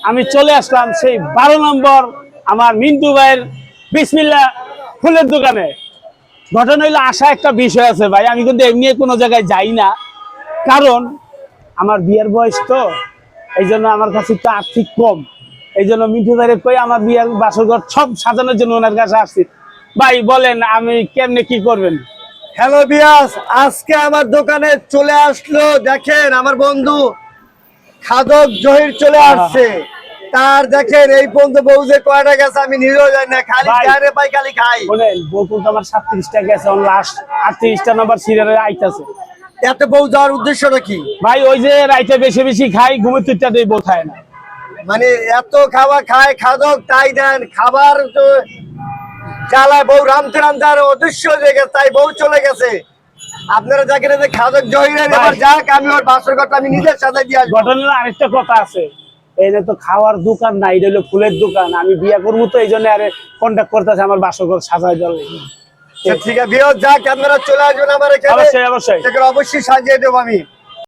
আমি চলে আসলাম সেই 12 নম্বর আমার মিন্টু ভাইয়ের বিসমিল্লাহ ফুলের দোকানে। ঘটনা হইলো আশা একটা বিষয় আছে ভাই, আমি কিন্তু এমনি কোনো জায়গায় যাই না, কারণ আমার বিয়ের বয়স তো, এই জন্য আমার কাছে একটু আর্থিক কম। এই জন্য মিন্টু ভাইয়ের কই আমার বিয়ের বাসরঘর সব সাজানোর জন্য ওনার কাছে আসছি। ভাই বলেন আমি কেমনে কি করবেন? হ্যালো বিয়াস, আজকে আমার দোকানে চলে আসলো, দেখেন আমার বন্ধু খাদক জহির চলে আসছে। তার দেখেন এই পর্যন্ত বউ যে কয়টা গেছে আমি নিজেও জানি না, খালি ভাই, গায়ে পাই খালি খাই। বলেন বউ কিন্তু আমার 37টা গেছে, লাস্ট 38টা নাম্বার সিরিয়ালে আইতাছে। এত বউ যাওয়ার উদ্দেশ্যটা কি? ভাই ওই যে রাইতে বেশি বেশি খাই, ঘুমের তুইটা দিয়ে বউ খায় না। মানে এত খাওয়া খায় খাদক, তাই দেন খাবার তো চালায় বউ রামতে রামতে আর অদৃশ্য হয়ে গেছে, তাই বউ চলে গেছে। আপনারা দেখেন যে খাদক জহিরের এবার যাক, আমি ওর বাসর ঘরটা আমি নিজের সাথে দিয়ে আসবো। ঘটনার আরেকটা কথা আছে, এই যে তো খাওয়ার দোকান না, এটা হলো ফুলের দোকান। আমি বিয়ে করবো তো এই জন্য আরে কন্ট্যাক্ট করতেছে আমার বাসরঘর সাজাই দেওয়ার। ঠিক আছে বিয়াস, যাক আপনারা চলে আসবেন আমার এখানে, অবশ্যই অবশ্যই অবশ্যই সাজিয়ে দেবো আমি।